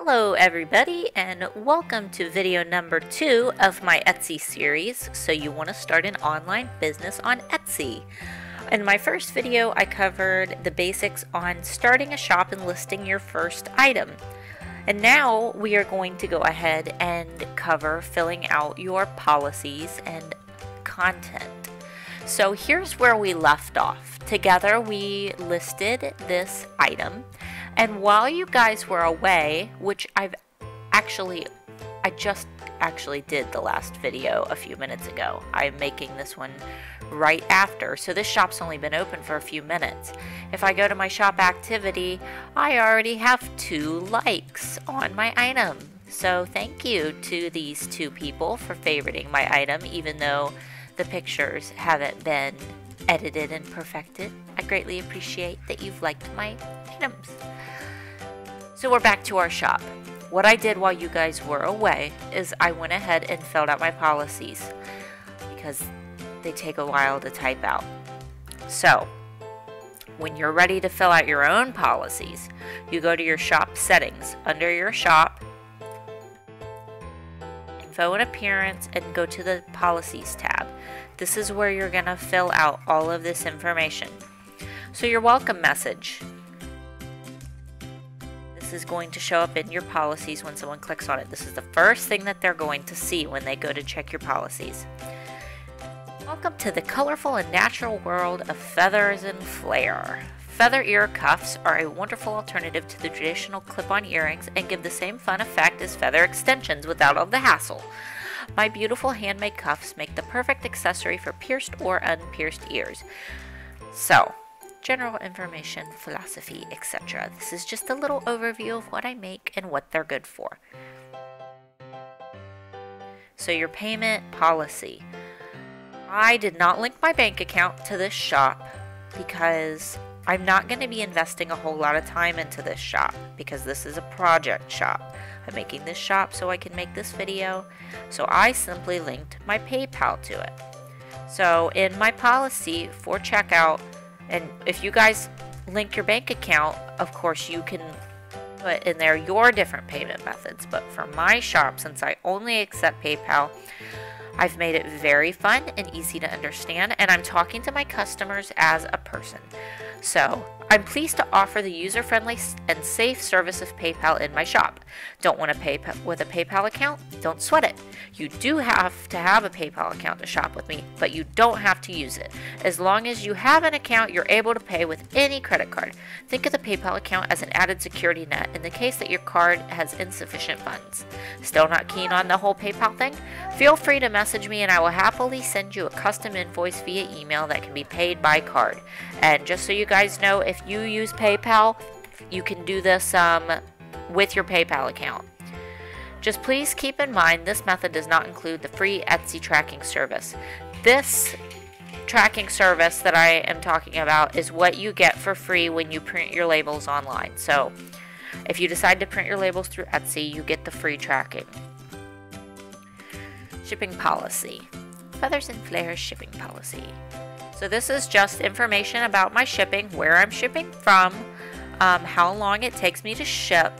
Hello everybody, and welcome to video number 2 of my Etsy series, So You Want to Start an Online Business on Etsy. In my first video, I covered the basics on starting a shop and listing your first item. And now we are going to go ahead and cover filling out your policies and content. So here's where we left off. Together we listed this item, and while you guys were away, which I just actually did the last video a few minutes ago. I'm making this one right after, so this shop's only been open for a few minutes. If I go to my shop activity, I already have 2 likes on my item. So thank you to these 2 people for favoriting my item, even though the pictures haven't been edited and perfected. I greatly appreciate that you've liked my items. So we're back to our shop. What I did while you guys were away is I went ahead and filled out my policies because they take a while to type out. So when you're ready to fill out your own policies, you go to your shop settings under your shop, info and appearance, and go to the policies tab. This is where you're going to fill out all of this information. So your welcome message. This is going to show up in your policies when someone clicks on it. This is the first thing that they're going to see when they go to check your policies. Welcome to the colorful and natural world of feathers and flair. Feather ear cuffs are a wonderful alternative to the traditional clip-on earrings and give the same fun effect as feather extensions without all the hassle. My beautiful handmade cuffs make the perfect accessory for pierced or unpierced ears. So, general information, philosophy, etc. This is just a little overview of what I make and what they're good for. So your payment policy. I did not link my bank account to this shop because I'm not going to be investing a whole lot of time into this shop because this is a project shop. I'm making this shop so I can make this video, so I simply linked my PayPal to it. So in my policy for checkout, and if you guys link your bank account, of course you can put in there your different payment methods, but for my shop, since I only accept PayPal, I've made it very fun and easy to understand, and I'm talking to my customers as a person. So, I'm pleased to offer the user-friendly and safe service of PayPal in my shop. Don't want to pay with a PayPal account? Don't sweat it. You do have to have a PayPal account to shop with me, but you don't have to use it. As long as you have an account, you're able to pay with any credit card. Think of the PayPal account as an added security net in the case that your card has insufficient funds. Still not keen on the whole PayPal thing? Feel free to message me and I will happily send you a custom invoice via email that can be paid by card. And just so you guys know, if you use PayPal, you can do this with your PayPal account. Just please keep in mind this method does not include the free Etsy tracking service. This tracking service that I am talking about is what you get for free when you print your labels online. So if you decide to print your labels through Etsy, you get the free tracking. Shipping policy. Feathers and Flair shipping policy. So this is just information about my shipping, where I'm shipping from, how long it takes me to ship.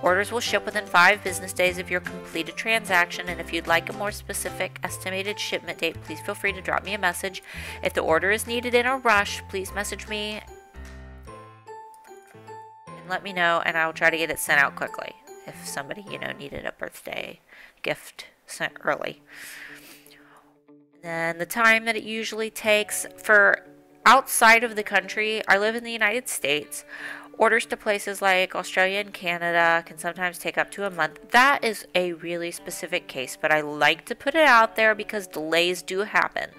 Orders will ship within 5 business days of your completed transaction, and if you'd like a more specific estimated shipment date, please feel free to drop me a message. If the order is needed in a rush, please message me and let me know, and I'll try to get it sent out quickly if somebody, needed a birthday gift sent early. Then the time that it usually takes for outside of the country, I live in the United States. Orders to places like Australia and Canada can sometimes take up to a month. That is a really specific case, but I like to put it out there because delays do happen.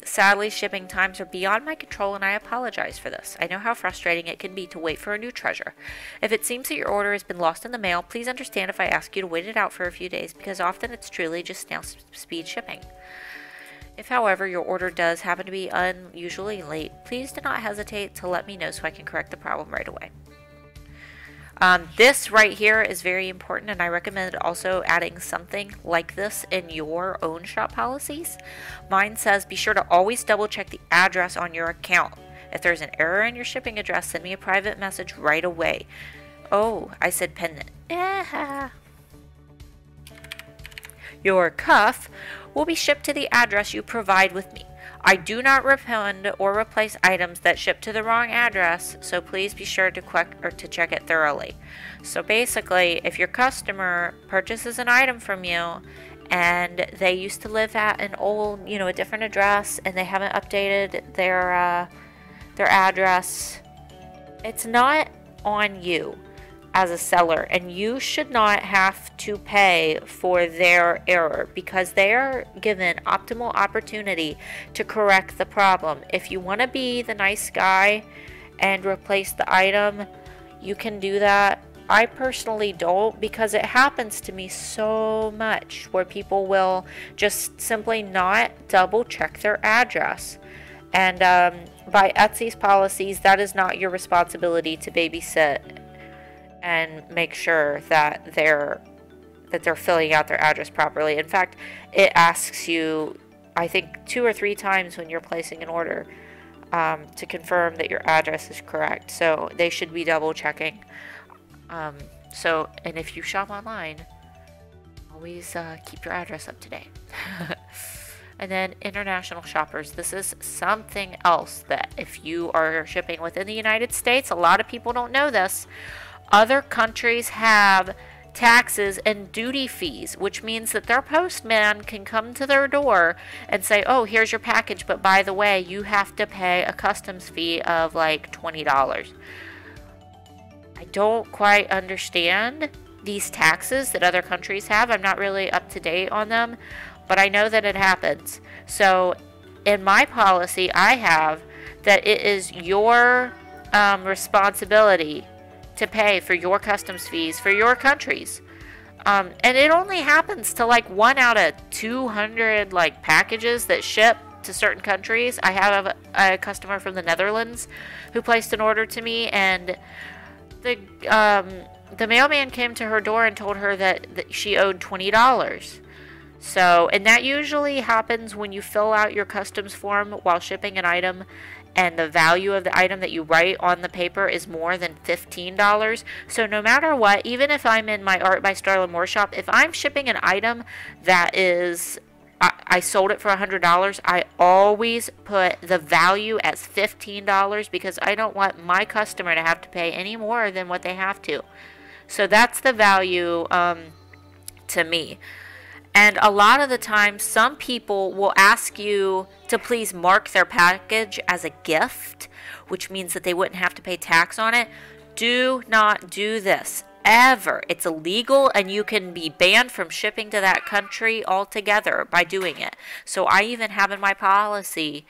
Sadly, shipping times are beyond my control, and I apologize for this. I know how frustrating it can be to wait for a new treasure. If it seems that your order has been lost in the mail, please understand if I ask you to wait it out for a few days, because often it's truly just snail speed shipping. If, however, your order does happen to be unusually late, please do not hesitate to let me know so I can correct the problem right away. This right here is very important, and I recommend also adding something like this in your own shop policies. Mine says be sure to always double check the address on your account. If there's an error in your shipping address, send me a private message right away. Oh, I said pendant. Your cuff will be shipped to the address you provide with me. I do not refund or replace items that ship to the wrong address, so please be sure to check it thoroughly. So basically, if your customer purchases an item from you and they used to live at an old, a different address, and they haven't updated their address, it's not on you as a seller, and you should not have to pay for their error because they are given optimal opportunity to correct the problem. If you want to be the nice guy and replace the item, you can do that. I personally don't, because it happens to me so much where people will just simply not double check their address. And by Etsy's policies, that is not your responsibility to babysit and make sure that they're filling out their address properly. In fact, it asks you, I think, 2 or 3 times when you're placing an order to confirm that your address is correct. So they should be double checking. And if you shop online, always keep your address up to date. And then international shoppers. This is something else that if you are shipping within the United States, a lot of people don't know this. Other countries have taxes and duty fees, which means that their postman can come to their door and say, oh, here's your package, but by the way, you have to pay a customs fee of like $20. I don't quite understand these taxes that other countries have. I'm not really up to date on them, but I know that it happens. So in my policy, I have that it is your responsibility to pay for your customs fees for your countries. And it only happens to like 1 out of 200 like packages that ship to certain countries. I have a customer from the Netherlands who placed an order to me, and the mailman came to her door and told her that she owed $20. So, and that usually happens when you fill out your customs form while shipping an item and the value of the item that you write on the paper is more than $15. So no matter what, even if I'm in my Art by Starla Moore shop, if I'm shipping an item that is, I sold it for $100, I always put the value as $15 because I don't want my customer to have to pay any more than what they have to. So that's the value to me. And a lot of the time, some people will ask you to please mark their package as a gift, which means that they wouldn't have to pay tax on it. Do not do this, ever. It's illegal, and you can be banned from shipping to that country altogether by doing it. So I even have in my policy,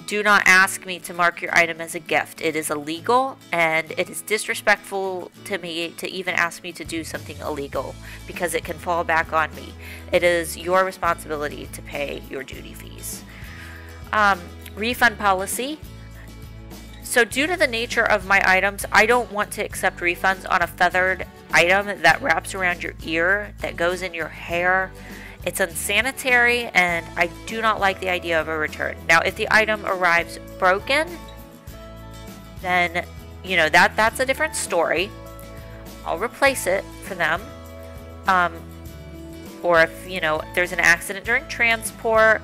do not ask me to mark your item as a gift. It is illegal, and it is disrespectful to me to even ask me to do something illegal because it can fall back on me. It is your responsibility to pay your duty fees. Refund policy. So due to the nature of my items, I don't want to accept refunds on a feathered item that wraps around your ear, that goes in your hair. It's unsanitary, and I do not like the idea of a return. Now, if the item arrives broken, then, that's a different story. I'll replace it for them. Or if, there's an accident during transport,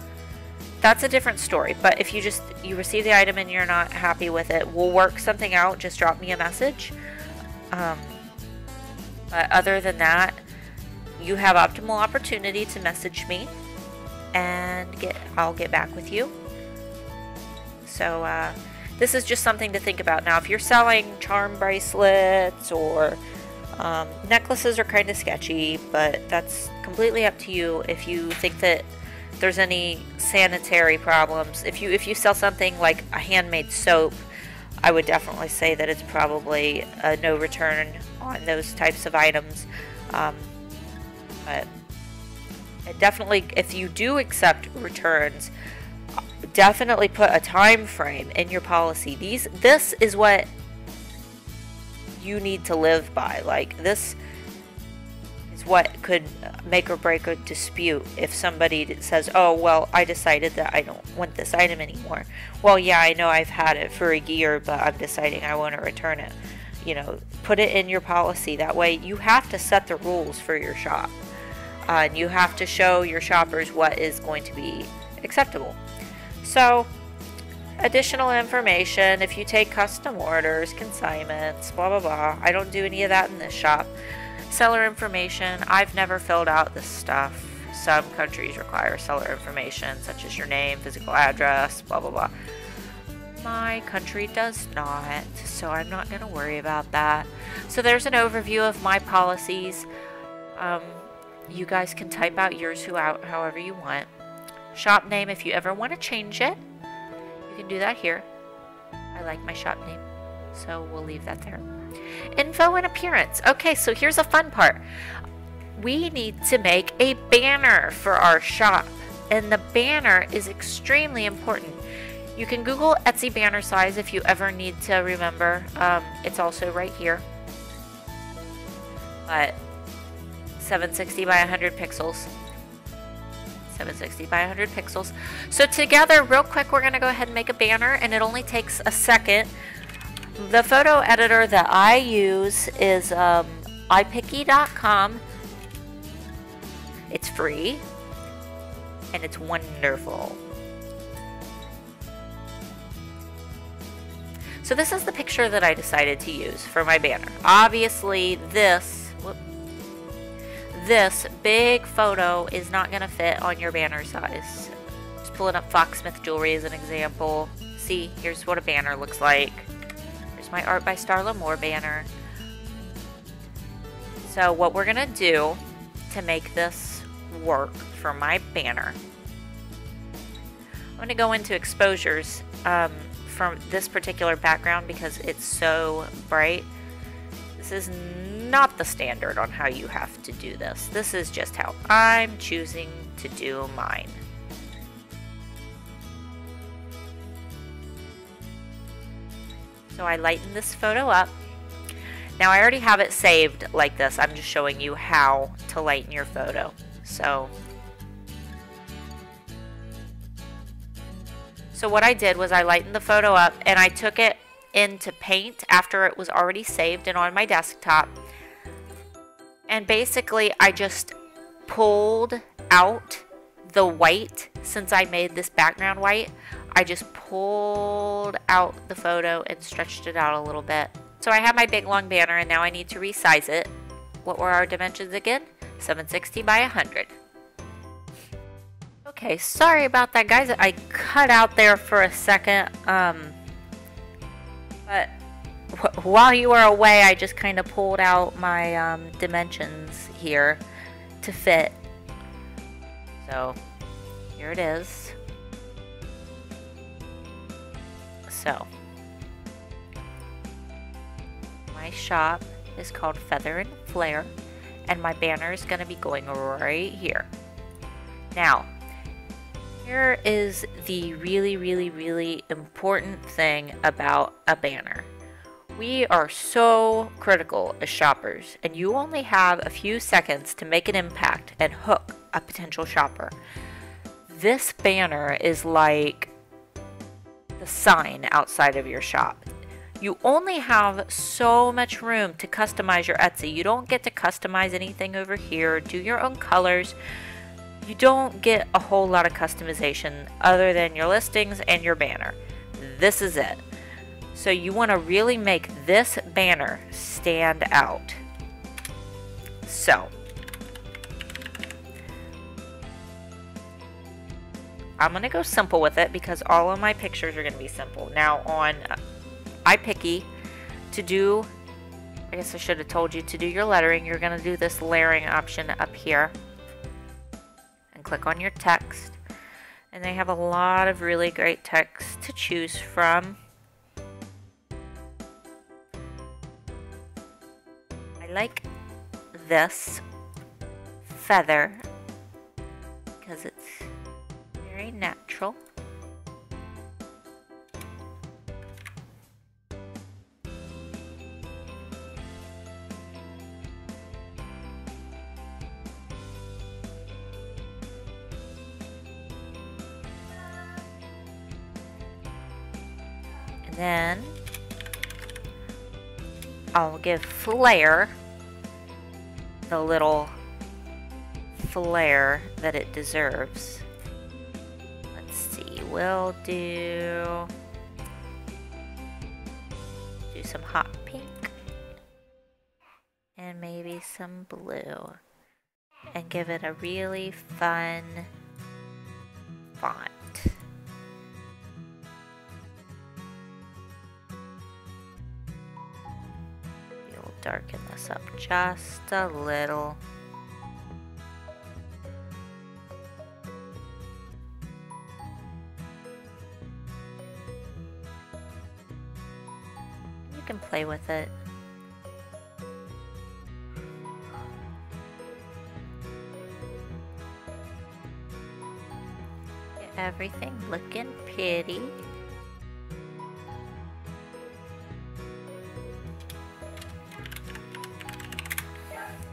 that's a different story. But if you receive the item and you're not happy with it, we'll work something out. Just drop me a message. But other than that, you have optimal opportunity to message me, and I'll get back with you. So this is just something to think about. Now, if you're selling charm bracelets or necklaces, are kind of sketchy, but that's completely up to you. If you think that there's any sanitary problems, if you sell something like a handmade soap, I would definitely say that it's probably a no return on those types of items. But definitely, if you do accept returns, definitely put a time frame in your policy. This is what you need to live by. Like, this is what could make or break a dispute. If somebody says, oh, well, I decided that I don't want this item anymore. Well, yeah, I know I've had it for a year, but I'm deciding I want to return it. put it in your policy. That way you have to set the rules for your shop. And you have to show your shoppers what is going to be acceptable. So, additional information, if you take custom orders, consignments, blah blah blah. I don't do any of that in this shop. Seller information, I've never filled out this stuff. Some countries require seller information, such as your name, physical address, blah blah blah. My country does not, so I'm not going to worry about that. So there's an overview of my policies. You guys can type out yours however you want. Shop name, if you ever want to change it, you can do that here. I like my shop name, so we'll leave that there. Info and appearance. Okay, so here's a fun part. We need to make a banner for our shop, and the banner is extremely important. You can Google Etsy banner size if you ever need to remember. It's also right here. But 760 by 100 pixels. 760 by 100 pixels. So together, real quick, we're going to go ahead and make a banner, and it only takes a second. The photo editor that I use is iPicky.com. It's free, and it's wonderful. So this is the picture that I decided to use for my banner. Obviously, this big photo is not going to fit on your banner size. Just pulling up Foxsmith Jewelry as an example. See, here's what a banner looks like. Here's my Art by Starla Moore banner. So what we're going to do to make this work for my banner, I'm going to go into exposures from this particular background because it's so bright. This is not the standard on how you have to do this. This is just how I'm choosing to do mine. So I lighten this photo up. Now I already have it saved like this. I'm just showing you how to lighten your photo. So what I did was I lightened the photo up and I took it into Paint after it was already saved and on my desktop. And basically I just pulled out the white. Since I made this background white, I just pulled out the photo and stretched it out a little bit. So I have my big long banner and now I need to resize it. What were our dimensions again? 760 by 100. Okay, sorry about that, guys. I cut out there for a second. But while you were away, I just kind of pulled out my dimensions here to fit. So here it is. So my shop is called Feather and Flare, and my banner is going to be going right here. Now, here is the really important thing about a banner. We are so critical as shoppers, and you only have a few seconds to make an impact and hook a potential shopper. This banner is like the sign outside of your shop. You only have so much room to customize your Etsy. You don't get to customize anything over here, do your own colors. You don't get a whole lot of customization other than your listings and your banner. This is it. So you want to really make this banner stand out. So I'm going to go simple with it because all of my pictures are going to be simple. Now on iPicky, to do, I guess I should have told you, to do your lettering, you're going to do this layering option up here. Click on your text, and they have a lot of really great text to choose from. I like this feather because it's very natural. Then I'll give Flare the little flair that it deserves. Let's see, we'll do some hot pink and maybe some blue and give it a really fun font. We'll darken this up just a little. You can play with it. Get everything looking pretty.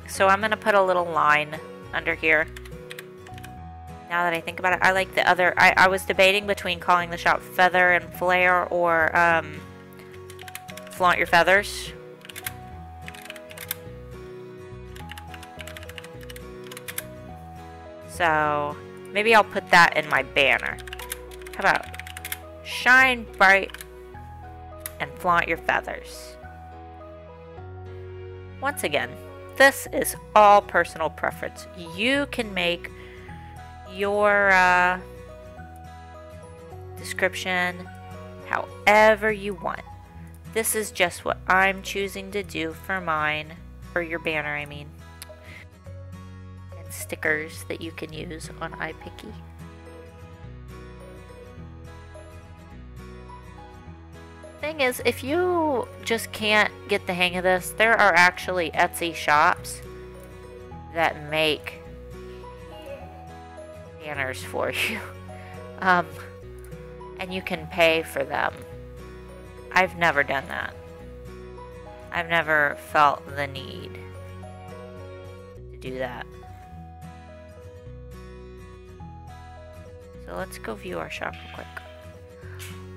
So I'm gonna put a little line under here. Now that I think about it, I like the other. I was debating between calling the shop Feather and Flare or Flaunt Your Feathers. So maybe I'll put that in my banner. How about shine bright and flaunt your feathers? Once again, this is all personal preference. You can make your description however you want. This is just what I'm choosing to do for mine, for your banner, I mean. And stickers that you can use on iPicky. Thing is, if you just can't get the hang of this, there are actually Etsy shops that make banners for you. And you can pay for them. I've never done that. I've never felt the need to do that. So let's go view our shop real quick.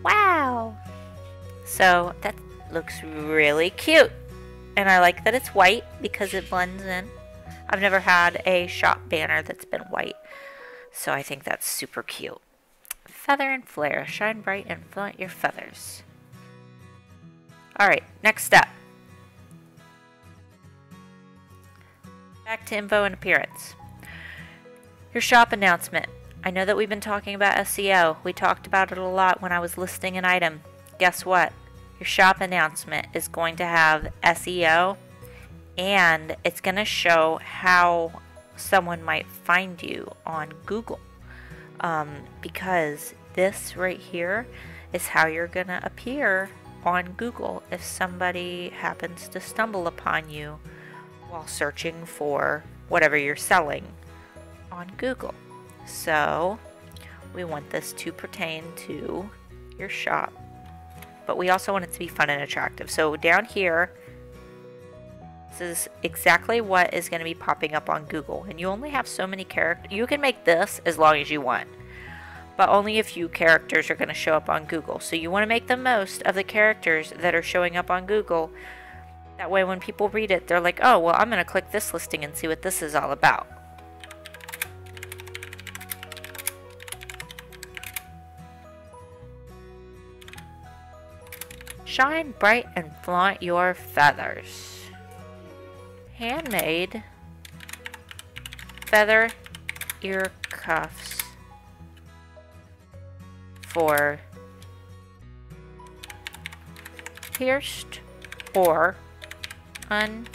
Wow! So that looks really cute. And I like that it's white because it blends in. I've never had a shop banner that's been white. So I think that's super cute. Feather and Flare. Shine bright and flaunt your feathers. Alright, next step. Back to info and appearance. Your shop announcement. I know that we've been talking about SEO. We talked about it a lot when I was listing an item. Guess what? Your shop announcement is going to have SEO, and it's going to show how someone might find you on Google. Because this right here is how you're going to appear on Google if somebody happens to stumble upon you while searching for whatever you're selling on Google. So we want this to pertain to your shop, but we also want it to be fun and attractive. So down here, this is exactly what is going to be popping up on Google, and you only have so many characters. You can make this as long as you want, but only a few characters are going to show up on Google. So you want to make the most of the characters that are showing up on Google. That way when people read it, they're like, oh, well, I'm going to click this listing and see what this is all about. Shine bright and flaunt your feathers. Handmade feather ear cuffs for pierced or unpierced.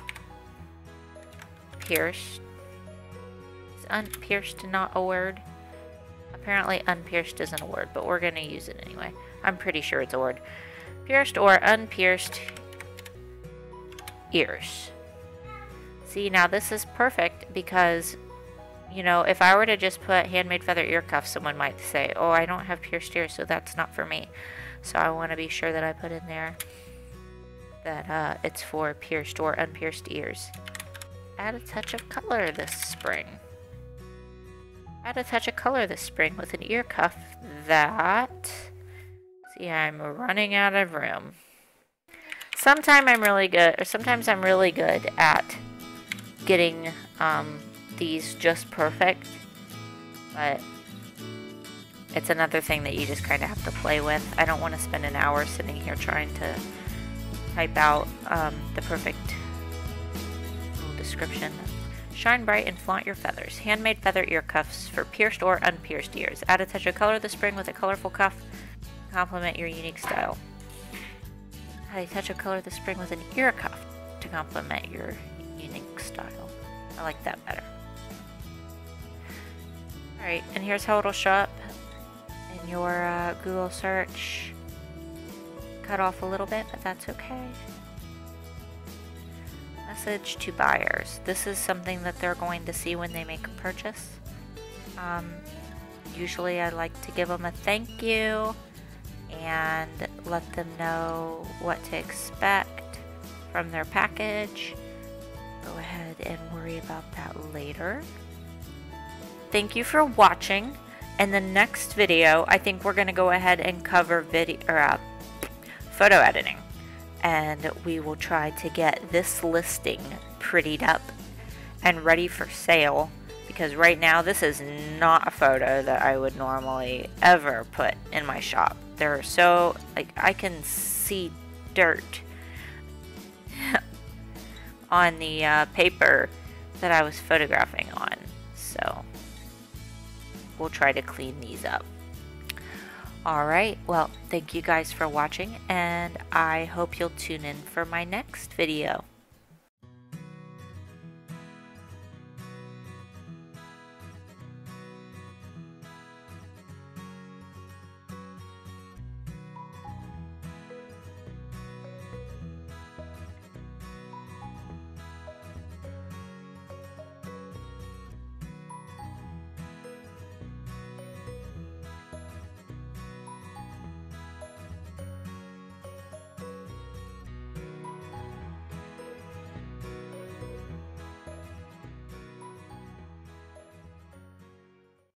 Is unpierced not a word? Apparently unpierced isn't a word, but we're going to use it anyway. I'm pretty sure it's a word. Pierced or unpierced ears. See, now this is perfect because, you know, if I were to just put handmade feather ear cuffs, someone might say, oh, I don't have pierced ears, so that's not for me. So I want to be sure that I put in there that it's for pierced or unpierced ears. Add a touch of color this spring. Add a touch of color this spring with an ear cuff that... See, I'm running out of room. Sometimes I'm really good at getting these just perfect, but it's another thing that you just kind of have to play with. I don't want to spend an hour sitting here trying to type out the perfect little description. Shine bright and flaunt your feathers. Handmade feather ear cuffs for pierced or unpierced ears. Add a touch of color to the spring with a colorful cuff to complement your unique style. Add a touch of color to the spring with an ear cuff to complement your unique style. I like that better. Alright, and here's how it'll show up in your Google search. Cut off a little bit, but that's okay. Message to buyers. This is something that they're going to see when they make a purchase. Usually I like to give them a thank you and let them know what to expect from their package. Go ahead and worry about that later. Thank you for watching. In the next video, I think we're going to go ahead and cover photo editing. And we will try to get this listing prettied up and ready for sale, because right now this is not a photo that I would normally ever put in my shop. They're so, like, I can see dirt on the paper that I was photographing on, so we'll try to clean these up. Alright, well, thank you guys for watching, and I hope you'll tune in for my next video.